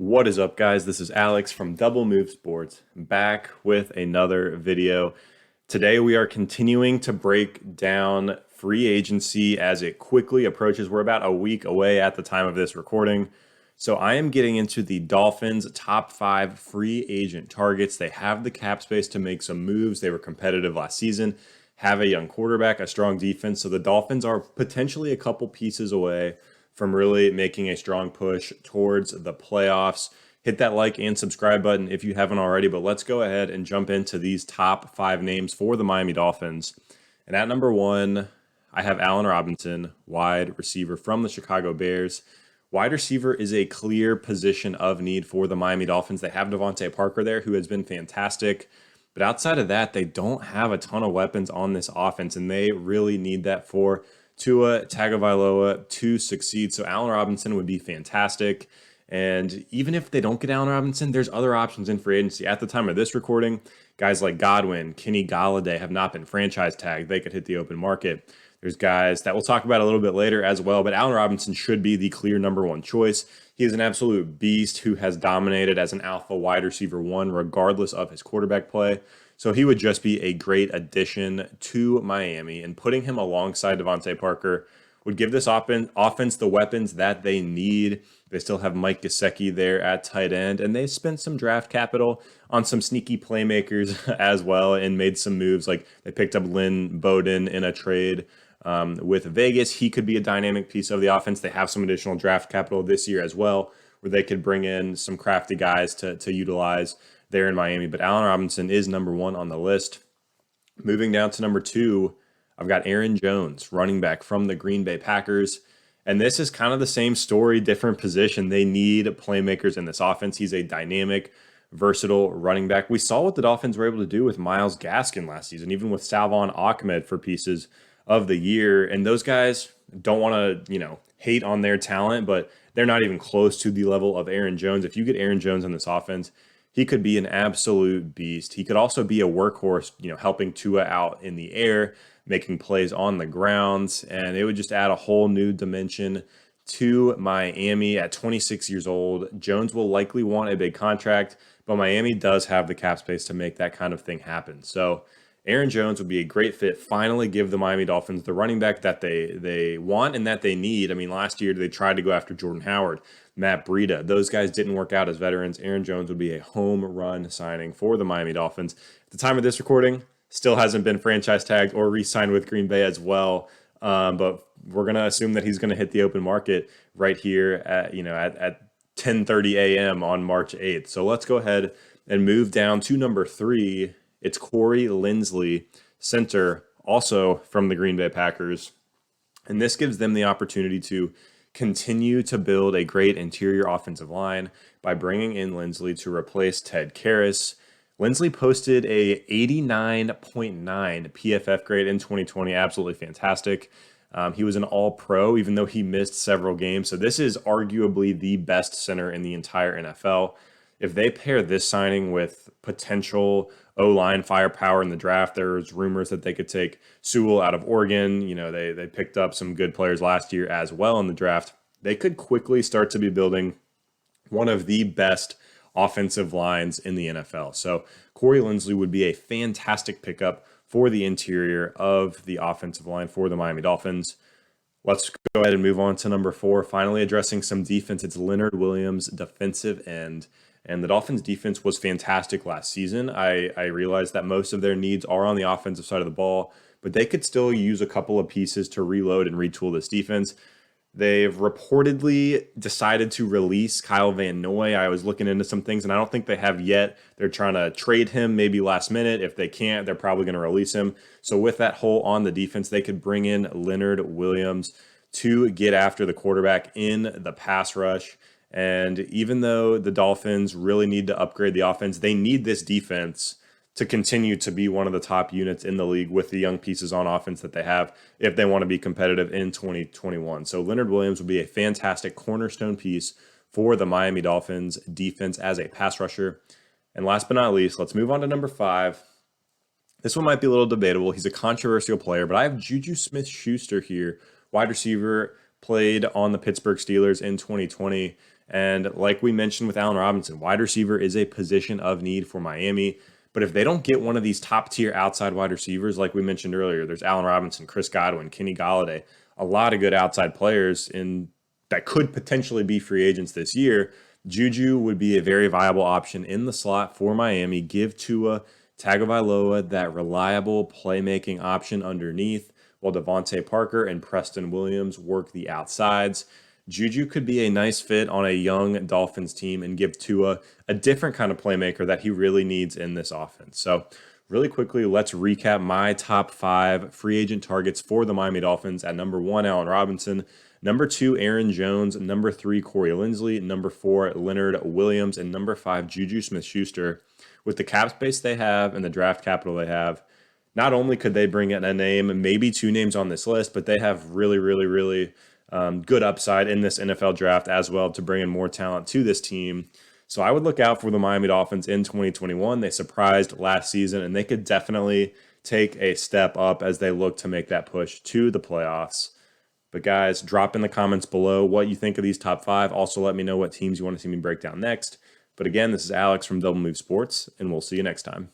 What is up, guys? This is Alex from Double Move Sports, back with another video. Today we are continuing to break down free agency as it quickly approaches. We're about a week away at the time of this recording. So I am getting into the Dolphins' top 5 free agent targets. They have the cap space to make some moves. They were competitive last season, have a young quarterback, a strong defense. So the Dolphins are potentially a couple pieces away from really making a strong push towards the playoffs. Hit that like and subscribe button if you haven't already, but let's go ahead and jump into these top 5 names for the Miami Dolphins. And at number 1, I have Allen Robinson, wide receiver from the Chicago Bears. Wide receiver is a clear position of need for the Miami Dolphins. They have Devontae Parker there, who has been fantastic. But outside of that, they don't have a ton of weapons on this offense, and they really need that for Tua Tagovailoa to succeed. So Allen Robinson would be fantastic. And even if they don't get Allen Robinson, there's other options in free agency. At the time of this recording, guys like Godwin, Kenny Golladay have not been franchise tagged. They could hit the open market. There's guys that we'll talk about a little bit later as well, but Allen Robinson should be the clear number 1 choice. He is an absolute beast who has dominated as an alpha wide receiver 1, regardless of his quarterback play. So he would just be a great addition to Miami, and putting him alongside Devontae Parker would give this offense the weapons that they need. They still have Mike Gesicki there at tight end, and they spent some draft capital on some sneaky playmakers as well and made some moves. Like they picked up Lynn Bowden in a trade with Vegas. He could be a dynamic piece of the offense. They have some additional draft capital this year as well, where they could bring in some crafty guys to utilize there in Miami. But Allen Robinson is number 1 on the list. Moving down to number 2, I've got Aaron Jones, running back from the Green Bay Packers. And this is kind of the same story, different position. They need playmakers in this offense. He's a dynamic, versatile running back. We saw what the Dolphins were able to do with Myles Gaskin last season, even with Salvon Ahmed for pieces of the year. And those guys don't want to, hate on their talent, but they're not even close to the level of Aaron Jones. If you get Aaron Jones in this offense, he could be an absolute beast. He could also be a workhorse, helping Tua out in the air, making plays on the ground, and it would just add a whole new dimension to Miami. At 26 years old, Jones will likely want a big contract, but Miami does have the cap space to make that kind of thing happen. So Aaron Jones would be a great fit. Finally give the Miami Dolphins the running back that they want and that they need. I mean, last year they tried to go after Jordan Howard, Matt Breida. Those guys didn't work out as veterans. Aaron Jones would be a home run signing for the Miami Dolphins. At the time of this recording, still hasn't been franchise tagged or re-signed with Green Bay as well. But we're going to assume that he's going to hit the open market right here at 10:30 a.m. on March 8th. So let's go ahead and move down to number 3. It's Corey Linsley, center, also from the Green Bay Packers. And this gives them the opportunity to continue to build a great interior offensive line by bringing in Linsley to replace Ted Karras. Linsley posted a 89.9 PFF grade in 2020. Absolutely fantastic. He was an all-pro, even though he missed several games. So this is arguably the best center in the entire NFL. If they pair this signing with potential O-line firepower in the draft, there's rumors that they could take Sewell out of Oregon. They picked up some good players last year as well in the draft. They could quickly start to be building one of the best offensive lines in the NFL. So Corey Linsley would be a fantastic pickup for the interior of the offensive line for the Miami Dolphins. Let's go ahead and move on to number 4. Finally addressing some defense. It's Leonard Williams, defensive end. And the Dolphins' defense was fantastic last season. I realized that most of their needs are on the offensive side of the ball, but they could still use a couple of pieces to reload and retool this defense. They've reportedly decided to release Kyle Van Noy. I was looking into some things, and I don't think they have yet. They're trying to trade him maybe last minute. If they can't, they're probably going to release him. So with that hole on the defense, they could bring in Leonard Williams to get after the quarterback in the pass rush. And even though the Dolphins really need to upgrade the offense, they need this defense to continue to be one of the top units in the league with the young pieces on offense that they have if they want to be competitive in 2021. So Leonard Williams would be a fantastic cornerstone piece for the Miami Dolphins defense as a pass rusher. And last but not least, let's move on to number 5. This one might be a little debatable. He's a controversial player, but I have JuJu SmithSchuster here, wide receiver, played on the Pittsburgh Steelers in 2020. And like we mentioned with Allen Robinson, wide receiver is a position of need for Miami. But if they don't get one of these top tier outside wide receivers, like we mentioned earlier, there's Allen Robinson, Chris Godwin, Kenny Galladay, a lot of good outside players that could potentially be free agents this year. JuJu would be a very viable option in the slot for Miami. Give Tua Tagovailoa that reliable playmaking option underneath, while Devontae Parker and Preston Williams work the outsides. JuJu could be a nice fit on a young Dolphins team and give Tua a different kind of playmaker that he really needs in this offense. So really quickly, let's recap my top 5 free agent targets for the Miami Dolphins. At number 1, Allen Robinson. Number 2, Aaron Jones. Number 3, Corey Linsley. Number 4, Leonard Williams. And number 5, JuJu Smith-Schuster. With the cap space they have and the draft capital they have, not only could they bring in a name, maybe 2 names on this list, but they have really good upside in this NFL draft as well to bring in more talent to this team. So I would look out for the Miami Dolphins in 2021. They surprised last season, and they could definitely take a step up as they look to make that push to the playoffs. But guys, drop in the comments below what you think of these top 5. Also, let me know what teams you want to see me break down next. But again, this is Alex from Double Move Sports, and we'll see you next time.